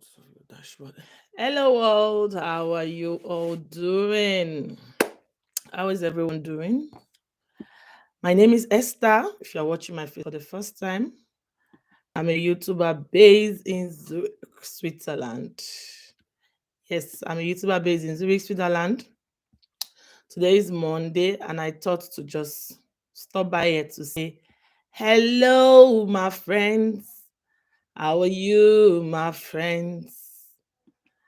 out of your dashboard. Hello, world. How are you all doing? How is everyone doing? My name is Esther. If you're watching my face for the first time, I'm a YouTuber based in Zurich, Switzerland. Yes, I'm a YouTuber based in Zurich, Switzerland. Today is Monday, and I thought to just stop by here to say hello, my friends. How are you, my friends?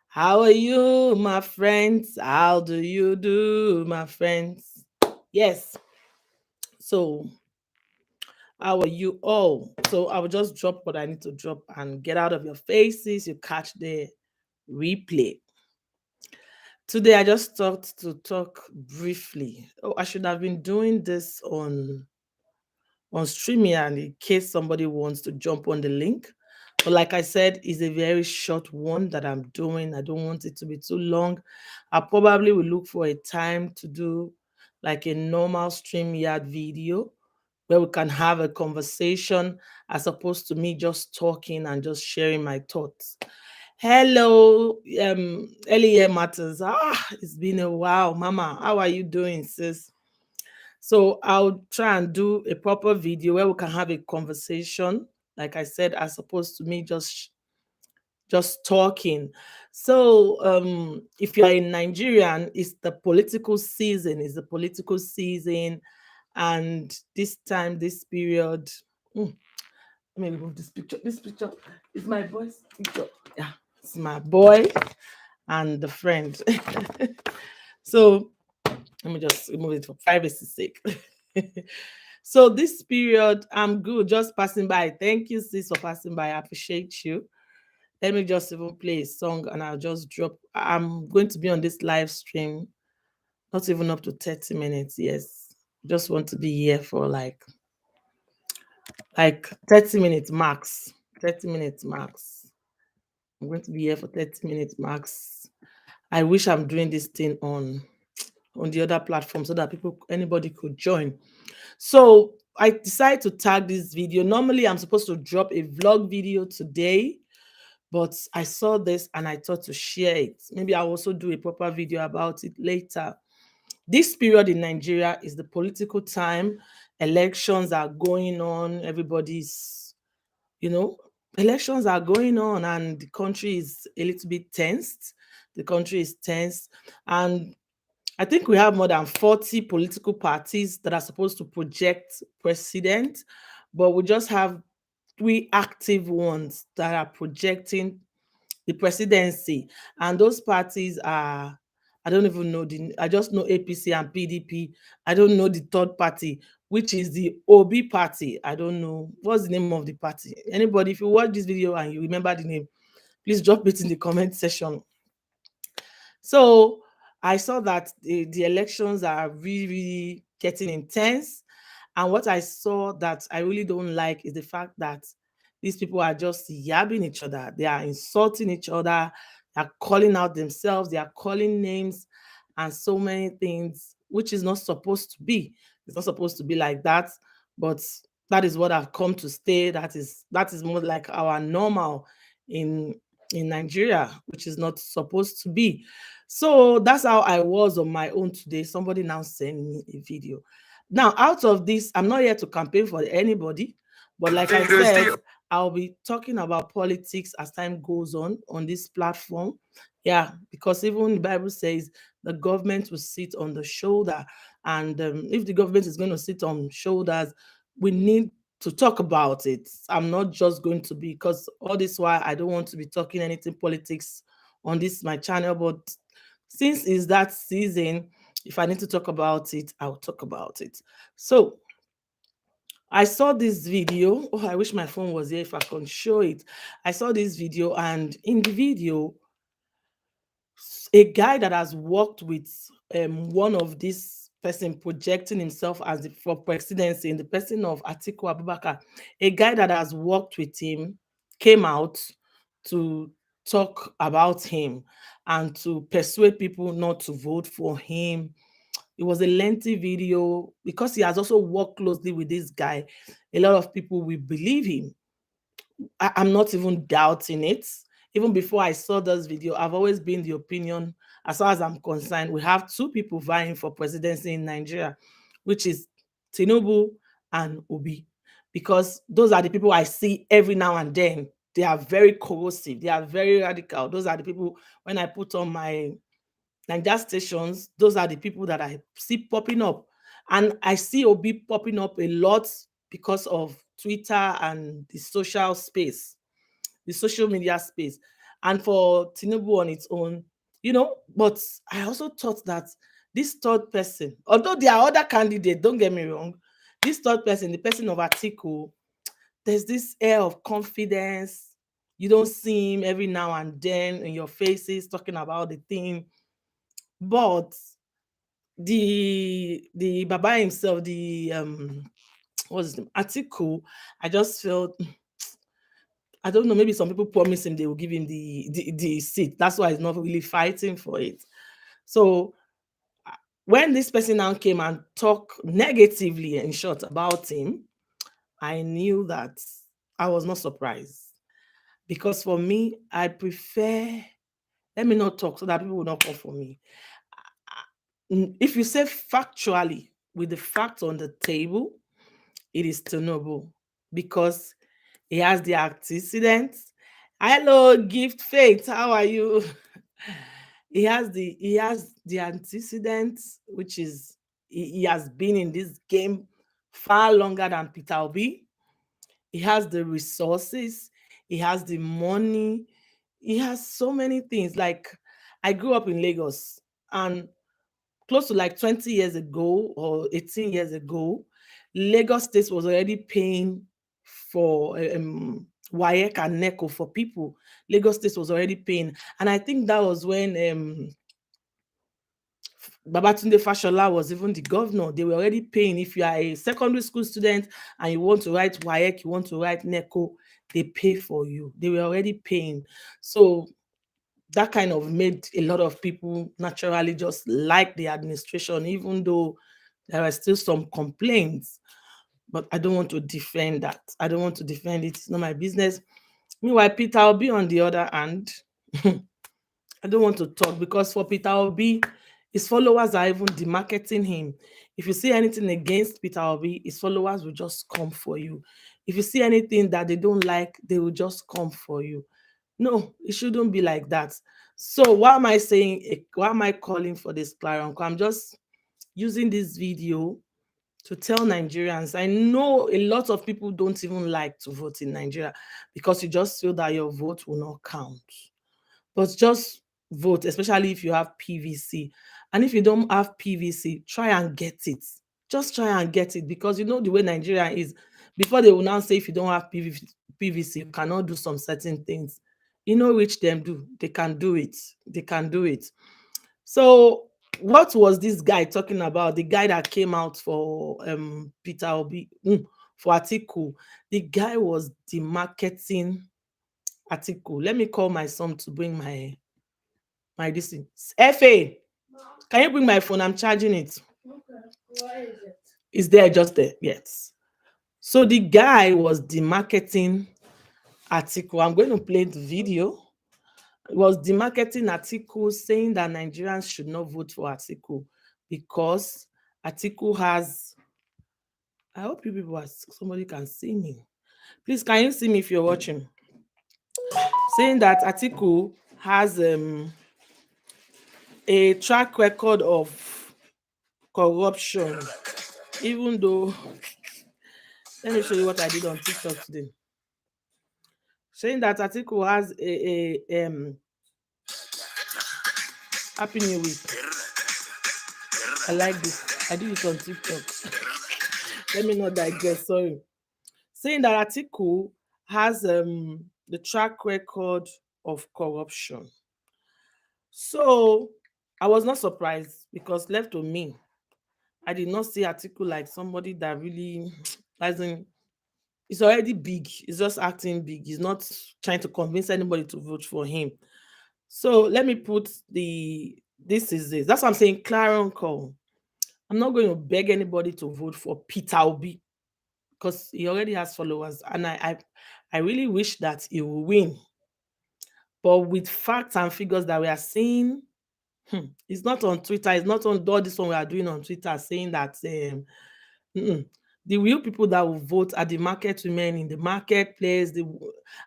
How are you, my friends? How do you do, my friends? Yes. So, how are you all? So, I will just drop what I need to drop and get out of your faces. You catch the replay. Today, I just thought to talk briefly. Oh, I should have been doing this on StreamYard in case somebody wants to jump on the link. But like I said, it's a very short one that I'm doing. I don't want it to be too long. I probably will look for a time to do like a normal StreamYard video where we can have a conversation as opposed to me just talking and just sharing my thoughts. Hello, Elia Matters. It's been a while, Mama. How are you doing, sis? So I'll try and do a proper video where we can have a conversation. Like I said, as opposed to me just talking. So if you are in Nigerian, it's the political season. It's the political season, and this time, this period. mm, Let me remove this picture. This picture is my boy's picture. Yeah, it's my boy and the friend. So let me just remove it for privacy's sake. So this period, I'm good. Just passing by. Thank you, sis, for passing by. I appreciate you. Let me just even play a song and I'll just drop. I'm going to be on this live stream, not even up to 30 minutes. Yes. Just want to be here for like 30 minutes max. 30 minutes max. I'm going to be here for 30 minutes max. I wish I'm doing this thing on the other platform so that anybody could join. So I decided to tag this video. Normally, I'm supposed to drop a vlog video today, but I saw this and I thought to share it. Maybe I'll also do a proper video about it later. This period in Nigeria is the political time. Elections are going on. You know, elections are going on and the country is a little bit tensed. The country is tense. And I think we have more than 40 political parties that are supposed to project president, but we just have three active ones that are projecting the presidency. And those parties are, I don't even know I just know APC and PDP. I don't know the third party, which is the OB party. I don't know what's the name of the party. Anybody, if you watch this video and you remember the name, please drop it in the comment section. So I saw that the elections are really, really getting intense. And what I saw that I really don't like is the fact that these people are just yabbing each other. They are insulting each other. They are calling out themselves. They are calling names and so many things, which is not supposed to be. It's not supposed to be like that. But that is what I've come to stay. That is more like our normal in Nigeria, which is not supposed to be. So that's how I was on my own today. Somebody now sent me a video. Now, out of this, I'm not here to campaign for anybody, but like I said, I'll be talking about politics as time goes on this platform. Yeah, because even the Bible says the government will sit on the shoulder. And if the government is going to sit on shoulders, we need to talk about it. I'm not just going to be, because all this while I don't want to be talking anything politics on this my channel, but since it's that season, if I need to talk about it, I'll talk about it. So I saw this video. Oh, I wish my phone was here if I can show it. I saw this video, and in the video, a guy that has worked with one of these person projecting himself as for presidency in the person of Atiku Abubakar, a guy that has worked with him came out to talk about him and to persuade people not to vote for him. It was a lengthy video because he has also worked closely with this guy. A lot of people will believe him. I'm not even doubting it. Even before I saw this video, I've always been the opinion, as far as I'm concerned, we have two people vying for presidency in Nigeria, which is Tinubu and Obi, because those are the people I see every now and then. They are very corrosive, they are very radical. Those are the people, when I put on my Nigeria stations, those are the people that I see popping up. And I see Obi popping up a lot because of Twitter and the social space, the social media space. And for Tinubu on its own, but I also thought that this third person, although there are other candidates, don't get me wrong, this third person, the person of Atiku, there's this air of confidence. You don't see him every now and then in your faces talking about the thing. But the Baba himself, the what's his name, Atiku, I just felt, I don't know, maybe some people promise him they will give him the seat. That's why he's not really fighting for it. So when this person now came and talked negatively, in short, about him, I knew that I was not surprised. Because for me, I prefer, let me not talk so that people will not come for me. If you say factually, with the facts on the table, it is Tinubu, because he has the antecedents. Hello, Gift Faith, how are you? He has the antecedents, which is he has been in this game far longer than Peter Obi. He has the resources, he has the money, he has so many things. Like, I grew up in Lagos, and close to like 20 years ago or 18 years ago, Lagos State was already paying for WAEC and NECO for people. Lagos State was already paying. And I think that was when Babatunde Fashola was even the governor. They were already paying. If you are a secondary school student and you want to write WAEC, you want to write NECO, they pay for you. They were already paying. So that kind of made a lot of people naturally just like the administration, even though there are still some complaints. But I don't want to defend that. I don't want to defend it. It's not my business. Meanwhile, Peter Obi, on the other hand, I don't want to talk, because for Peter Obi, his followers are even demarketing him. If you see anything against Peter Obi, his followers will just come for you. If you see anything that they don't like, they will just come for you. No, it shouldn't be like that. So why am I saying, why am I calling for this Clarion? I'm just using this video to tell Nigerians. I know a lot of people don't even like to vote in Nigeria because you just feel that your vote will not count. But just vote, especially if you have PVC. And if you don't have PVC, try and get it. Just try and get it, because you know the way Nigeria is. Before, they will now say if you don't have PVC, you cannot do some certain things. You know which them do. They can do it. They can do it. So what was this guy talking about? The guy that came out for Peter Obi, for Atiku. The guy was demarketing Atiku. Let me call my son to bring my this thing. FA, can you bring my phone? I'm charging it. Okay. Why is it? It's there, just there. Yes. So the guy was demarketing Atiku. I'm going to play the video. It was demarketing Atiku, saying that Nigerians should not vote for Atiku because Atiku has. I hope you people somebody can see me. Please, can you see me if you're watching? Saying that Atiku has a track record of corruption, even though, let me show you what I did on TikTok today. Saying that Atiku has a Happy New Week. I like this. I did it on TikTok. Let me not digress. Sorry. Saying that Atiku has the track record of corruption. So I was not surprised, because left to me, I did not see Atiku like somebody that really hasn't. He's already big. He's just acting big. He's not trying to convince anybody to vote for him. So let me put this is this. That's what I'm saying. Clarion call. I'm not going to beg anybody to vote for Peter Obi, because he already has followers, and I really wish that he will win. But with facts and figures that we are seeing, it's not on Twitter, it's not on all this one we are doing on Twitter saying that the real people that will vote are the market women in the marketplace,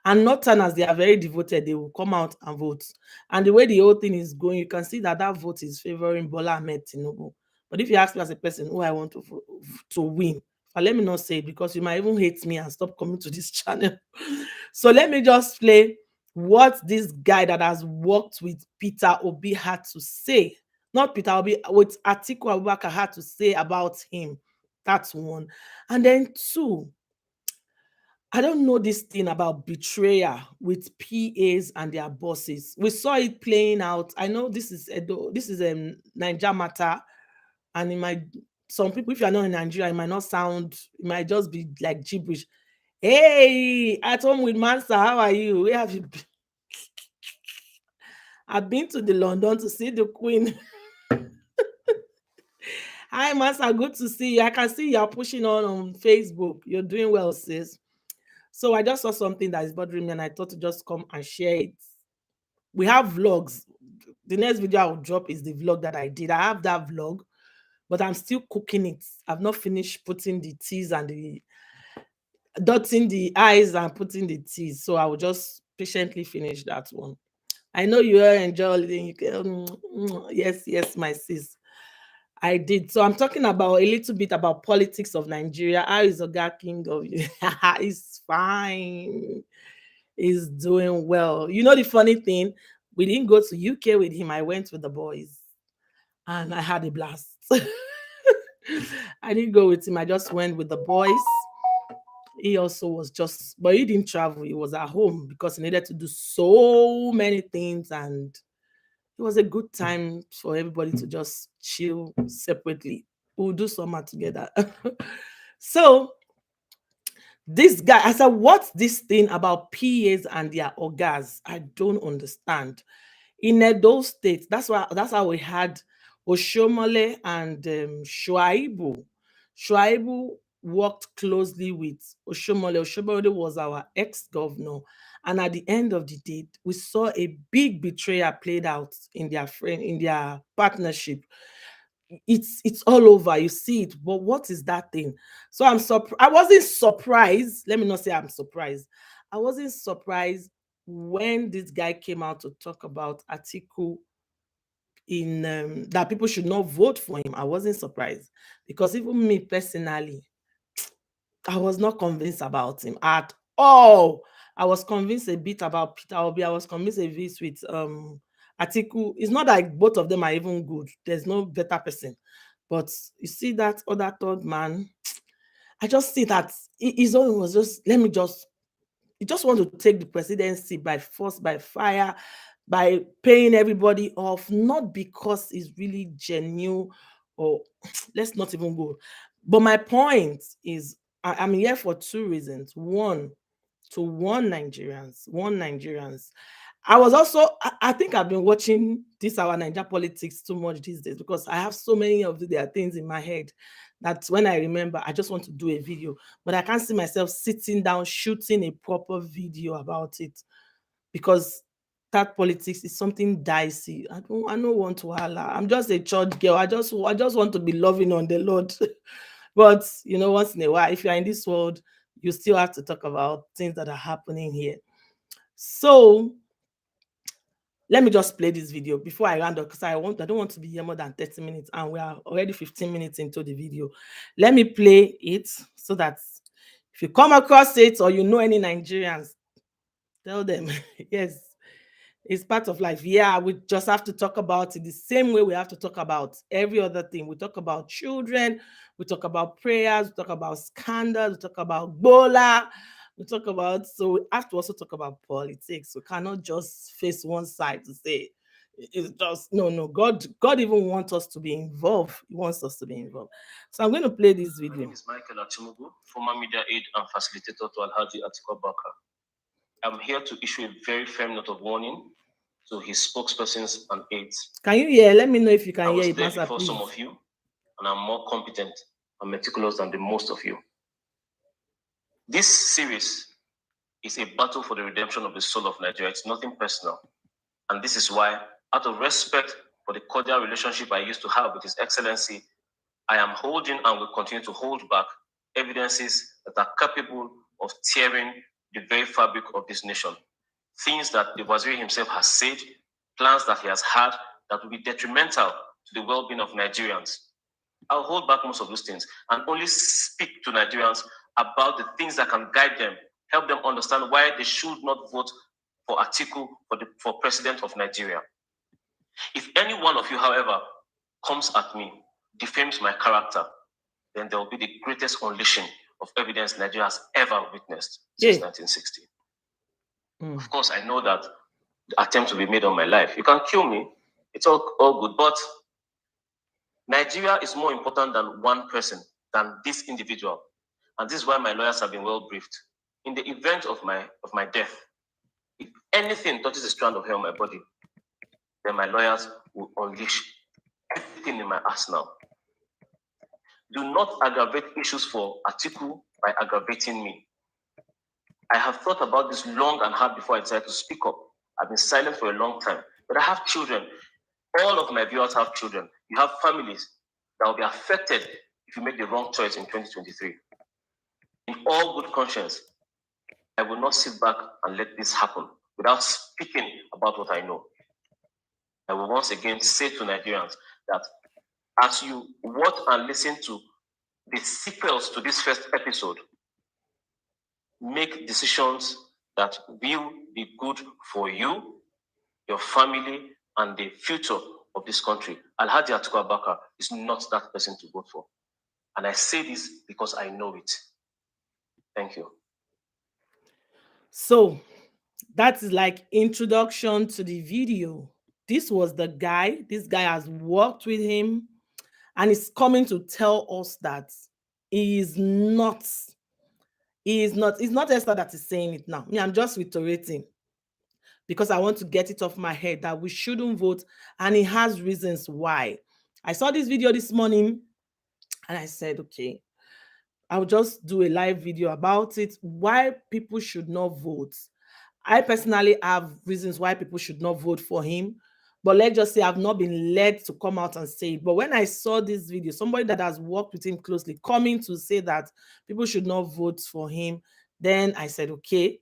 and northerners, they are very devoted, they will come out and vote. And the way the whole thing is going, you can see that that vote is favoring Bola Ahmed Tinubu. But if you ask me as a person who I want to win, but let me not say it because you might even hate me and stop coming to this channel. So let me just play what this guy that has worked with Peter Obi had to say. Not Peter Obi, what Atiku Abubakar had to say about him. That's one. And then two, I don't know this thing about betrayal with PAs and their bosses. We saw it playing out. I know this is a Niger matter, and it might, some people, if you're not in Nigeria, it might not sound, it might just be like gibberish. Hey, at home with Mansa, how are you? Where have you been? I've been to the London to see the Queen. Hi, Mansa, good to see you. I can see you're pushing on Facebook. You're doing well, sis. So I just saw something that is bothering me, and I thought to just come and share it. We have vlogs. The next video I will drop is the vlog that I did. I have that vlog, but I'm still cooking it. I've not finished putting the T's and the dotting the I's and putting the T's. So I will just patiently finish that one. I know you are enjoying. You can, yes, my sis. I did. So I'm talking about a little bit about politics of Nigeria. How is Oga King of you? He's fine. He's doing well. You know the funny thing, we didn't go to UK with him. I went with the boys, and I had a blast. I didn't go with him. I just went with the boys. He also was just, but he didn't travel. He was at home because he needed to do so many things, and it was a good time for everybody to just chill separately. We'll do summer together. So this guy, I said, what's this thing about PAs and their orgas? I don't understand. In Edo State, that's how we had Oshomole and Shuaibu. Shuaibu worked closely with Oshomole. Oshomole was our ex-governor. And at the end of the day, we saw a big betrayal played out in their partnership. It's all over, you see it. But what is that thing? So I wasn't surprised. Let me not say I'm surprised. I wasn't surprised when this guy came out to talk about Atiku in that people should not vote for him. I wasn't surprised because even me personally, I was not convinced about him at all. I was convinced a bit about Peter Obi. I was convinced a bit with Atiku. It's not like both of them are even good. There's no better person. But you see that other third man, I just see that his own was just, let me just, he just want to take the presidency by force, by fire, by paying everybody off, not because it's really genuine or let's not even go. But my point is, I'm here for two reasons. One, to warn Nigerians, I was also, I think I've been watching this our Niger politics too much these days because I have so many of their things in my head that when I remember, I just want to do a video, but I can't see myself sitting down shooting a proper video about it because that politics is something dicey. I don't want to holler. I'm just a church girl. I just want to be loving on the Lord. But you know, once in a while, if you're in this world, you still have to talk about things that are happening here. So let me just play this video before I round up because I don't want to be here more than 30 minutes and we are already 15 minutes into the video. Let me play it so that if you come across it or you know any Nigerians, tell them, yes, it's part of life. Yeah, we just have to talk about it the same way we have to talk about every other thing. We talk about children, we talk about prayers, we talk about scandals, we talk about Bola, we talk about, so we have to also talk about politics. We cannot just face one side to say it's just no. God even wants us to be involved. He wants us to be involved. So I'm going to play this video. My name is Michael Atimugu, former media aide and facilitator to Alhaji Atiku Abubakar. I'm here to issue a very firm note of warning to his spokespersons and aides. Can you hear? Let me know if you can hear it. I was there before some of you, and I'm more competent and meticulous than the most of you. This series is a battle for the redemption of the soul of Nigeria. It's nothing personal. And this is why, out of respect for the cordial relationship I used to have with His Excellency, I am holding and will continue to hold back evidences that are capable of tearing the very fabric of this nation. Things that the Waziri himself has said, plans that he has had that will be detrimental to the well-being of Nigerians. I'll hold back most of those things and only speak to Nigerians about the things that can guide them, help them understand why they should not vote for Atiku for president of Nigeria. If any one of you, however, comes at me, defames my character, then there will be the greatest unleashing of evidence Nigeria has ever witnessed since 1960. Of course, I know that the attempt will be made on my life. You can kill me. It's all good. But Nigeria is more important than one person, than this individual. And this is why my lawyers have been well briefed. In the event of my death, if anything touches a strand of hair on my body, then my lawyers will unleash everything in my arsenal. Do not aggravate issues for Atiku by aggravating me. I have thought about this long and hard before I decided to speak up. I've been silent for a long time, but I have children. All of my viewers have children. You have families that will be affected if you make the wrong choice in 2023. In all good conscience, I will not sit back and let this happen without speaking about what I know. I will once again say to Nigerians that as you watch and listen to the sequels to this first episode, make decisions that will be good for you, your family, and the future of this country. Alhaji Atiku Abubakar is not that person to vote for. And I say this because I know it. Thank you. So that is like introduction to the video. This was the guy. This guy has worked with him and is coming to tell us that he is not it's not Esther that is saying it now. Me, I'm just reiterating because I want to get it off my head that we shouldn't vote, and he has reasons why. I saw this video this morning and I said, okay, I'll just do a live video about it, why people should not vote. I personally have reasons why people should not vote for him, but let's just say I've not been led to come out and say it. But when I saw this video, somebody that has worked with him closely coming to say that people should not vote for him, then I said, okay,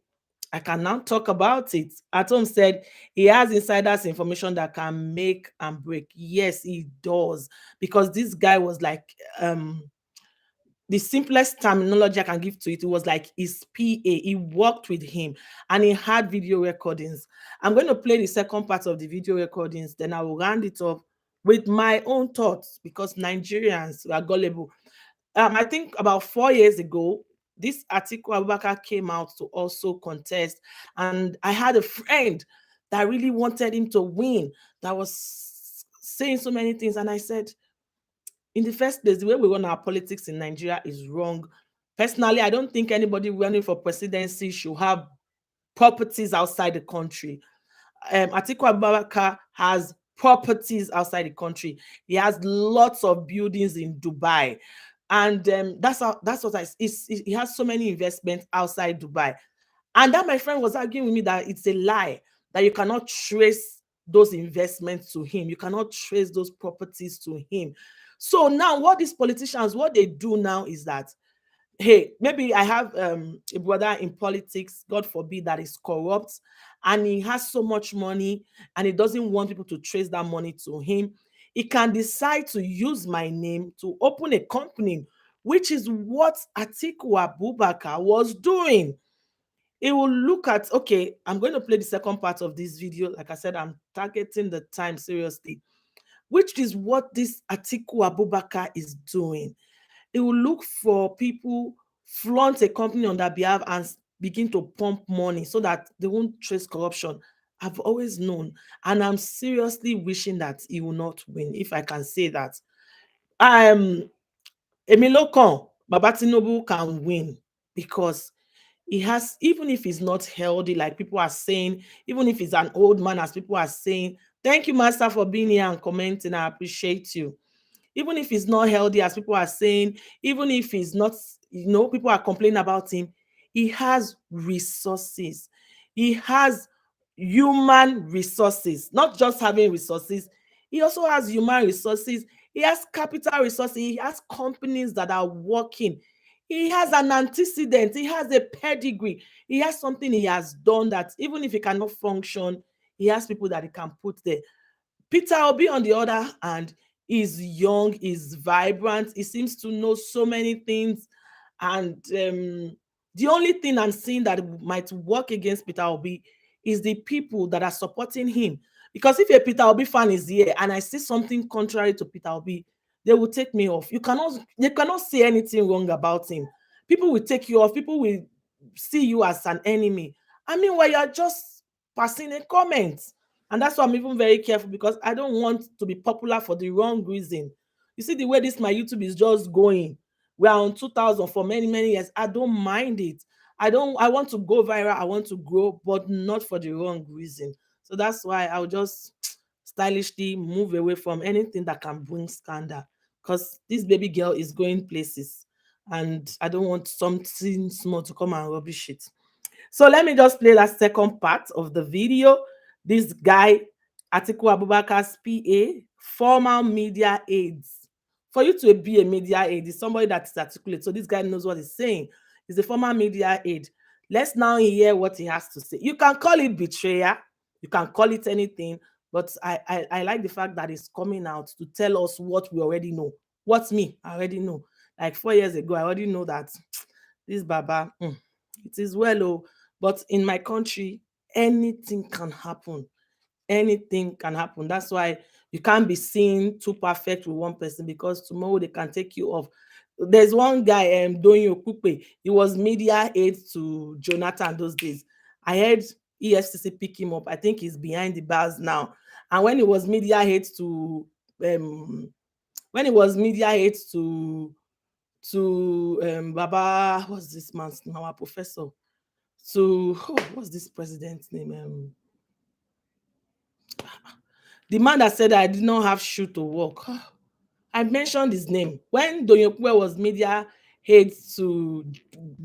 I can now talk about it. Atom said he has insiders information that can make and break. Yes, he does. Because this guy was like, the simplest terminology I can give to it, it was like his PA. He worked with him and he had video recordings. I'm going to play the second part of the video recordings, then I will round it up with my own thoughts because Nigerians are gullible. I think about 4 years ago, this Atiku Abubakar came out to also contest, and I had a friend that really wanted him to win, that was saying so many things, and I said, in the first place, the way we run our politics in Nigeria is wrong. Personally, I don't think anybody running for presidency should have properties outside the country. Atiku Abubakar has properties outside the country. He has lots of buildings in Dubai, and that's what he has so many investments outside Dubai. And that my friend was arguing with me that it's a lie, that you cannot trace those investments to him. You cannot trace those properties to him. So now what these politicians, what they do now is that, hey, maybe I have a brother in politics, God forbid, that is corrupt, and he has so much money and he doesn't want people to trace that money to him. He can decide to use my name to open a company, which is what Atiku Abubakar was doing. It will look at, okay, I'm going to play the second part of this video. Like I said, I'm targeting the time seriously, which is what this Atiku Abubakar is doing. It will look for people, flaunt a company on their behalf and begin to pump money so that they won't trace corruption. I've always known, and I'm seriously wishing that he will not win, if I can say that. Emilokan Baba Tinubu can win because he has, even if he's not healthy, like people are saying, even if he's an old man, as people are saying, thank you, Master, for being here and commenting. I appreciate you. Even if he's not healthy, as people are saying, even if he's not, people are complaining about him, he has resources. He has human resources, not just having resources. He also has human resources. He has capital resources. He has companies that are working. He has an antecedent. He has a pedigree. He has something he has done that even if he cannot function, he has people that he can put there. Peter Obi, on the other hand, is young, is vibrant. He seems to know so many things. And the only thing I'm seeing that might work against Peter Obi is the people that are supporting him. Because if a Peter Obi fan is here and I see something contrary to Peter Obi, they will take me off. They cannot say anything wrong about him. People will take you off. People will see you as an enemy. I mean, while you're just passing a comment. And that's why I'm even very careful, because I don't want to be popular for the wrong reason. You see the way this my YouTube is just going. We are on 2000 for many, many years. I don't mind it. I want to go viral. I want to grow, but not for the wrong reason. So that's why I'll just stylishly move away from anything that can bring scandal. Because this baby girl is going places. And I don't want something small to come and rubbish it. So let me just play that second part of the video. This guy, Atiku Abubakar's PA, former media aides. For you to be a media aide is somebody that is articulate. So this guy knows what he's saying. He's a former media aide. Let's now hear what he has to say. You can call it betrayal. You can call it anything. But I like the fact that he's coming out to tell us what we already know. What's me? I already know. Like 4 years ago, I already know that this Baba, it is well, oh, but in my country, anything can happen. Anything can happen. That's why you can't be seen too perfect with one person, because tomorrow they can take you off. There's one guy, Doyin Okupe. He was media aide to Jonathan those days. I heard EFCC pick him up. I think he's behind the bars now. And when he was media aide to when he was media aide to Baba, what's this man's name? Our professor. To what's this president's name? The man that said I did not have shoe to walk. I mentioned his name when Doyokwe was media head to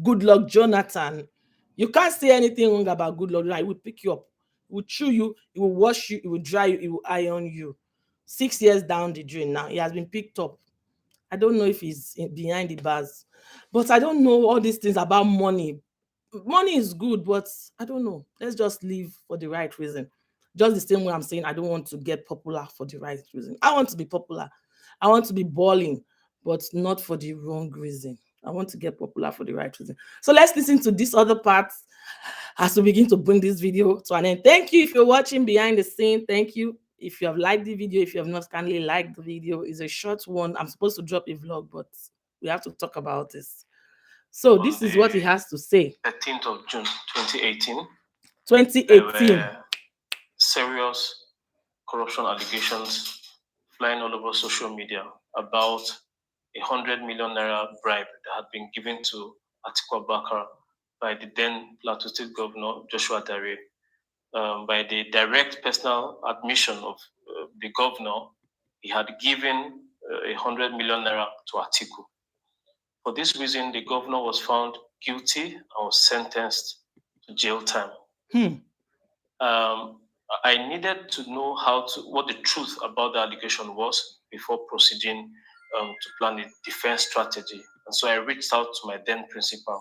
Good Luck Jonathan. You can't say anything wrong about Good Luck. Like, he will pick you up, he will chew you, he will wash you, he will dry you, he will iron you. 6 years down the drain now, he has been picked up. I don't know if he's behind the bars, but I don't know all these things about money. Money is good, but I don't know. Let's just live for the right reason. Just the same way I'm saying I don't want to get popular for the right reason. I want to be popular. I want to be balling, but not for the wrong reason. I want to get popular for the right reason. So let's listen to this other part as we begin to bring this video to an end. Thank you if you're watching behind the scene. Thank you. If you have liked the video, if you have not kindly liked the video, it's a short one. I'm supposed to drop a vlog, but we have to talk about this. So this is what he has to say. 13th of June 2018. 2018. There were serious corruption allegations flying all over social media about 100 million naira bribe that had been given to Atiku Abubakar by the then Plateau State Governor Joshua Dare. By the direct personal admission of the governor, he had given 100 million naira to Atiku. For this reason, the governor was found guilty and was sentenced to jail time. I needed to know what the truth about the allegation was before proceeding to plan a defense strategy. And so I reached out to my then principal,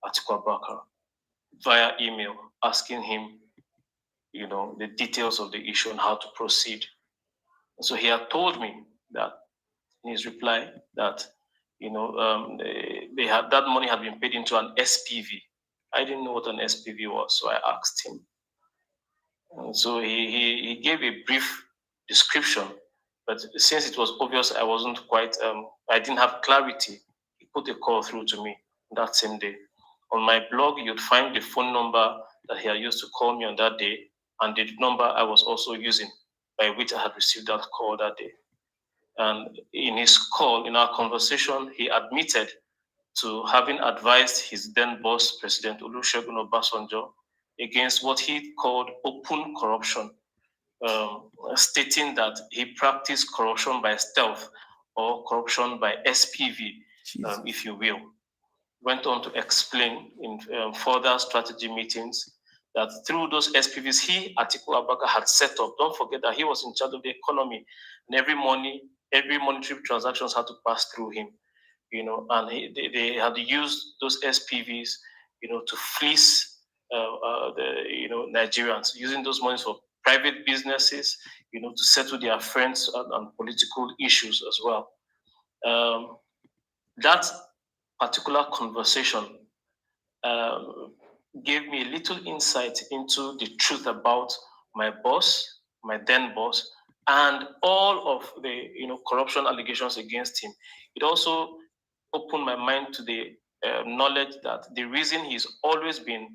Atiku Abubakar, via email, asking him, the details of the issue and how to proceed. And so he had told me that in his reply that that money had been paid into an SPV. I didn't know what an SPV was, so I asked him. And so he gave a brief description, but since it was obvious I wasn't quite, I didn't have clarity, he put a call through to me that same day. On my blog, you'd find the phone number that he had used to call me on that day, and the number I was also using by which I had received that call that day. And in his call, in our conversation, he admitted to having advised his then boss, President Olusegun Obasanjo, against what he called open corruption, stating that he practiced corruption by stealth or corruption by SPV, if you will. went on to explain in further strategy meetings that through those SPVs he, Atiku Abubakar, had set up. Don't forget that he was in charge of the economy, and every monetary transactions had to pass through him. And they had used those SPVs, to fleece the Nigerians, using those monies for private businesses, to settle their friends and political issues as well. That particular conversation gave me a little insight into the truth about my boss, my then boss, and all of the corruption allegations against him. It also opened my mind to the knowledge that the reason he's always been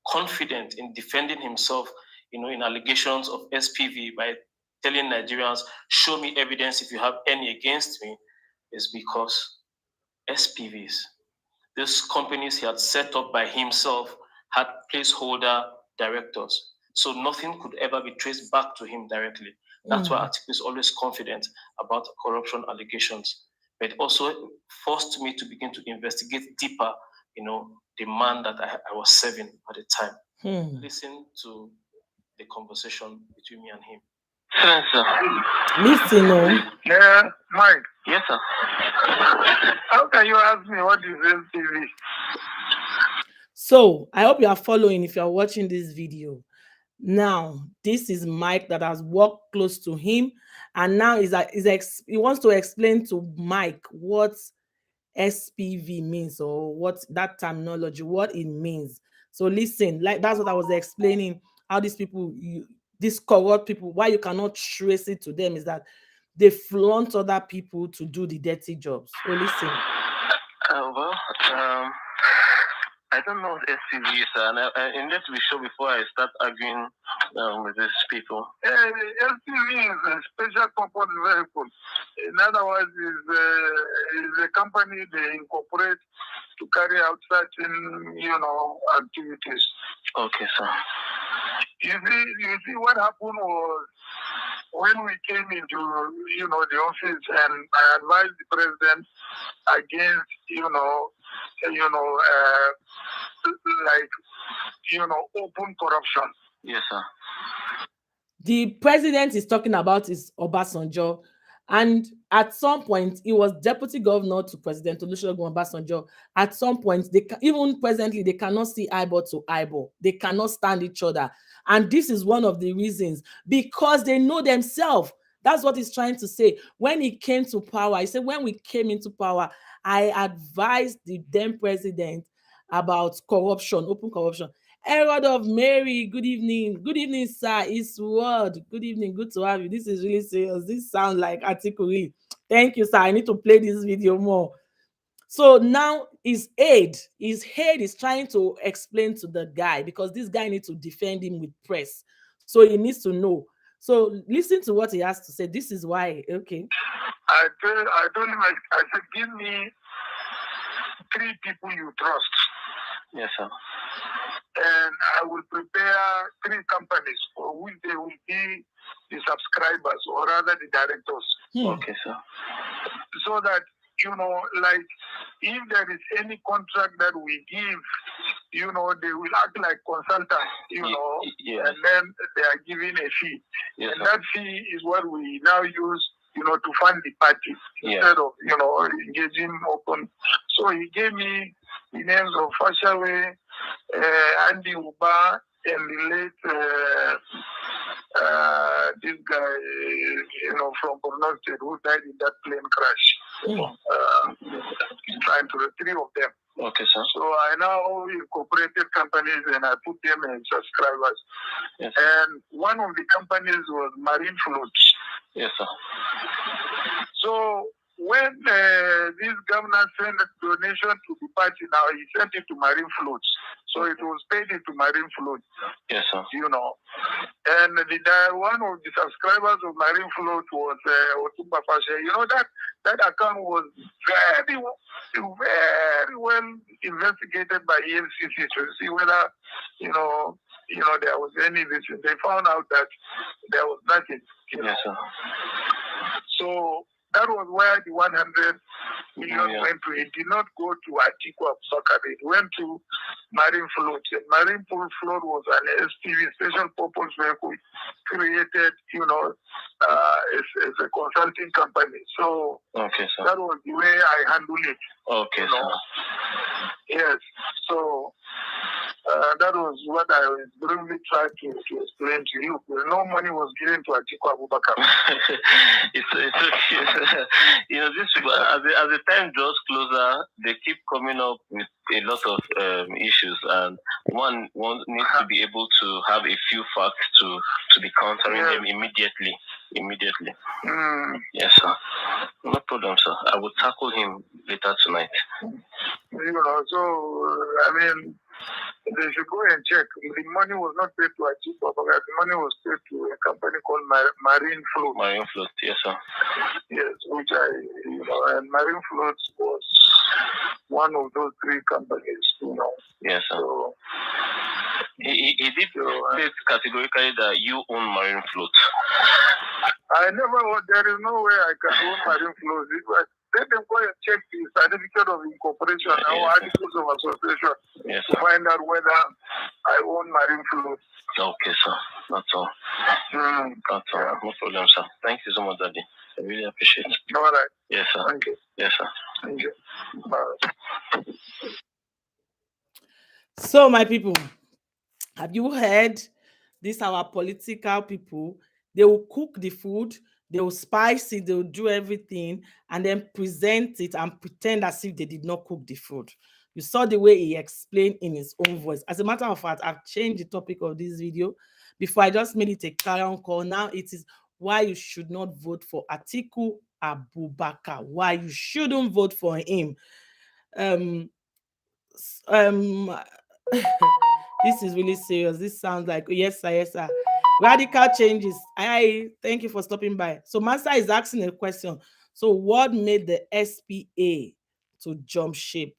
confident in defending himself, in allegations of SPV by telling Nigerians, show me evidence if you have any against me, is because SPVs, these companies he had set up by himself, had placeholder directors. So nothing could ever be traced back to him directly. That's why Atiku is always confident about corruption allegations. But it also forced me to begin to investigate deeper, the man that I was serving at the time. Listen to the conversation between me and him. Yes, sir. Listen, Yeah, Mike. Yes, sir. How can you ask me what is MTV? So I hope you are following if you are watching this video. Now, this is Mike that has worked close to him, and now he wants to explain to Mike what SPV means, or what that terminology, what it means. So listen, like that's what I was explaining, how these people, these corrupt people, why you cannot trace it to them is that they flaunt other people to do the dirty jobs. So listen. I don't know what SPV is, and it needs to be sure before I start arguing with these people. SPV is a special purpose vehicle. In other words, is a company they incorporate to carry out certain, activities. Okay, sir. You see what happened was when we came into, the office, and I advised the president against, open corruption. Yes, sir. The president is talking about is Obasanjo, and at some point he was deputy governor to President Olusegun Obasanjo. At some point, even presently, they cannot see eyeball to eyeball. They cannot stand each other, and this is one of the reasons, because they know themselves. That's what he's trying to say. When he came to power, he said, when we came into power, I advised the then president about corruption, open corruption. Herod of Mary, good evening. Good evening, sir. It's word. Good evening. Good to have you. This is really serious. This sounds like Atiku. Thank you, sir. I need to play this video more. So now his aide is trying to explain to the guy, because this guy needs to defend him with press. So he needs to know. So listen to what he has to say. This is why. Okay. I told him, I said, give me 3 people you trust. Yes, sir. And I will prepare 3 companies for which they will be the subscribers, or rather the directors. Okay, sir. So that, if there is any contract that we give, they will act like consultants, yes. And then they are giving a fee. Yes, and that fee is what we now use, to fund the party, instead of, engaging open. So he gave me the names of Fashawe, Andy Uba, and the late this guy, from Borno State, who died in that plane crash. Trying to 3 of them. Okay, sir. So I now incorporated companies, and I put them as subscribers. Yes. And one of the companies was Marine Floats. Yes, sir. So when this governor sent a donation to the party, now he sent it to Marine Floats. So it was paid into Marine Floats. Yes, sir. And one of the subscribers of Marine Float was Otumba Fashe. That account was very, very well investigated by EFCC to see whether, there was any reason. They found out that there was nothing. Yes, sir. So that was where the 100 million went to, it did not go to Atiku Abubakar, it went to Marine Float. And Marine Float was an SPV, special purpose vehicle, created, as a consulting company. So that was the way I handled it. Okay, Yes. So that was what I was really trying to explain to you. No money was given to Atiku Abubakar. it's okay. These people, as the time draws closer, they keep coming up with a lot of issues, and one needs to be able to have a few facts to be countering them immediately. Yes, sir. No problem, sir. I will tackle him later tonight. So I mean, they should go and check. The money was not paid to Atiku Abubakar. The money was paid to a company called Marine Float. Marine Float, yes, sir. Yes, which and Marine Float was one of those three companies, Yes, sir. So, he did state categorically that you own Marine Float. I never, there is no way I can own Marine Float. Let them go and check the certificate of incorporation or articles of association to find out whether I own Marine Float. Okay, sir. That's all. That's all. Yeah. No problem, sir. Thank you so much, Daddy. I really appreciate it. All right. Yes, sir. Thank you. Yes, sir. Thank you. Bye. So, my people, have you heard these our political people? They will cook the food, they will spice it, they will do everything, and then present it and pretend as if they did not cook the food. You saw the way he explained in his own voice. As a matter of fact, I've changed the topic of this video. Before, I just made it a Clarion call. Now it is why you should not vote for Atiku Abubakar. Why you shouldn't vote for him. This is really serious. This sounds like yes, sir. Radical changes. I thank you for stopping by. So Master is asking a question. So what made the SPA to jump ship?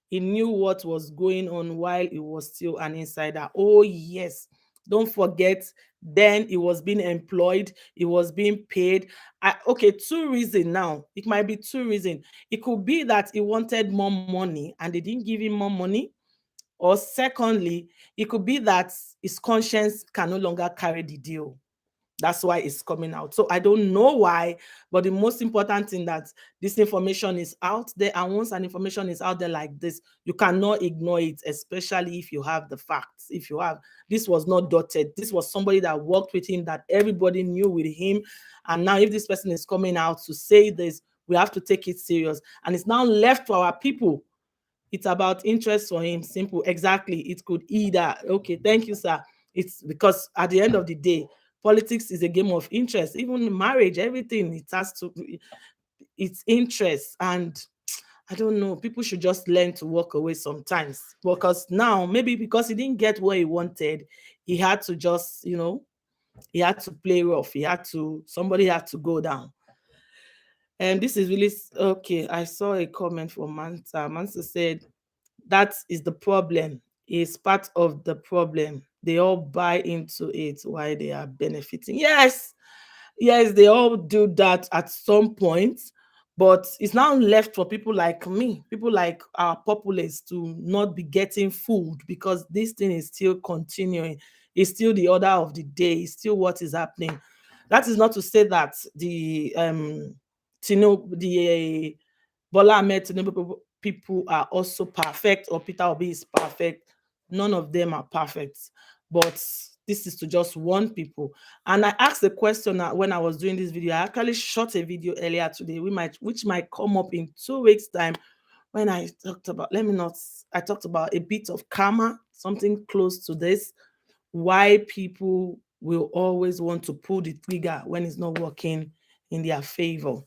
He knew what was going on while he was still an insider. Oh yes, don't forget. Then he was being employed. He was being paid. Okay, two reasons now. It might be two reasons. It could be that he wanted more money and they didn't give him more money. Or secondly, it could be that his conscience can no longer carry the deal. That's why it's coming out. So I don't know why, but the most important thing that this information is out there, and once an information is out there like this, you cannot ignore it, especially if you have the facts. If you have, this was not dotted. This was somebody that worked with him, that everybody knew with him. And now if this person is coming out to say this, we have to take it serious. And it's now left to our people. It's about interest for him. Simple. Exactly. It could either. Okay. Thank you, sir. It's because at the end of the day, politics is a game of interest. Even marriage, everything, it has to, it's interest. And I don't know, people should just learn to walk away sometimes. Because now, maybe because he didn't get what he wanted, he had to just, he had to play rough. Somebody had to go down. And this is really okay. I saw a comment from Mansa. Mansa said, that is the problem. It's part of the problem. They all buy into it while they are benefiting. Yes, they all do that at some point. But it's now left for people like me, people like our populace, to not be getting food because this thing is still continuing. It's still the order of the day. It's still what is happening. That is not to say that the Bola Ahmed Tinubu people are also perfect, or Peter Obi is perfect. None of them are perfect. But this is to just warn people. And I asked a question when I was doing this video. I actually shot a video earlier today, which might come up in 2 weeks' time, when I talked about, I talked about a bit of karma, something close to this, why people will always want to pull the trigger when it's not working in their favor.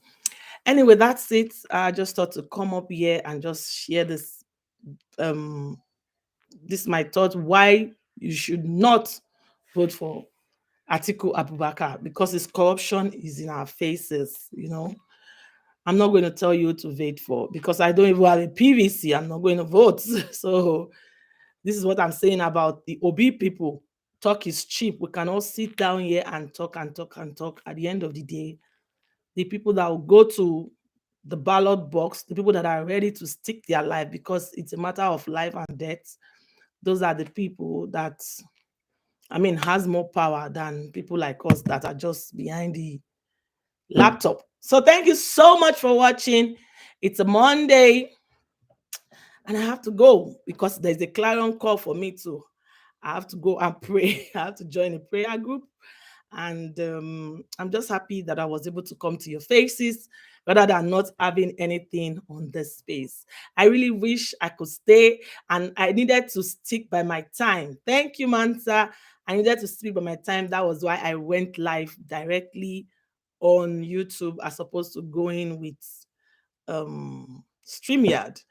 Anyway, that's it. I just thought to come up here and just share this. This is my thought why you should not vote for Atiku Abubakar, because his corruption is in our faces. I'm not going to tell you to vote for, because I don't even have a PVC. I'm not going to vote. So this is what I'm saying about the Obi people. Talk is cheap. We can all sit down here and talk and talk and talk. At the end of the day, the people that will go to the ballot box, the people that are ready to stick their life because it's a matter of life and death. Those are the people that, I mean, has more power than people like us that are just behind the laptop. So thank you so much for watching. It's a Monday and I have to go because there's a Clarion call for me too. I have to go and pray. I have to join a prayer group. And I'm just happy that I was able to come to your faces rather than not having anything on this space. I really wish I could stay and I needed to stick by my time. Thank you, Mansa. I needed to stick by my time. That was why I went live directly on YouTube as opposed to going with StreamYard,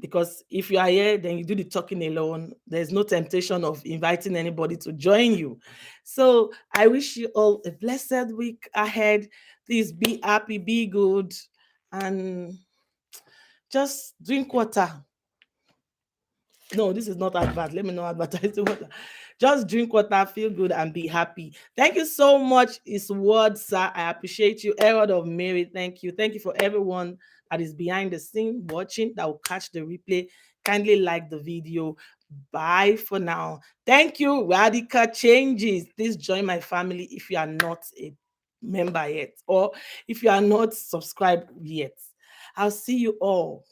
because if you are here, then you do the talking alone. There's no temptation of inviting anybody to join you. So I wish you all a blessed week ahead. Please be happy, be good, and just drink water. No, this is not advert. Let me not advertise the water. Just drink water, feel good, and be happy. Thank you so much. It's word, sir. I appreciate you. Herald of Mary, thank you. Thank you for everyone that is behind the scene watching, that will catch the replay. Kindly like the video. Bye for now. Thank you. Radical Changes. Please join my family if you are not a member yet, or if you are not subscribed yet. I'll see you all.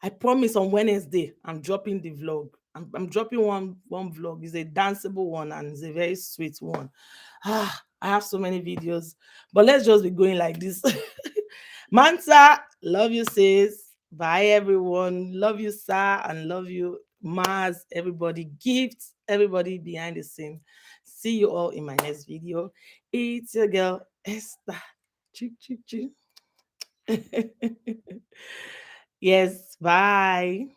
I promise on Wednesday, I'm dropping the vlog. I'm dropping one vlog. It's a danceable one and it's a very sweet one. I have so many videos, but let's just be going like this. Mansa, love you, sis. Bye, everyone. Love you, sir, and love you, Mars. Everybody, gifts, everybody behind the scene. See you all in my next video. It's your girl, Esther. Choo, choo, choo. Yes, bye.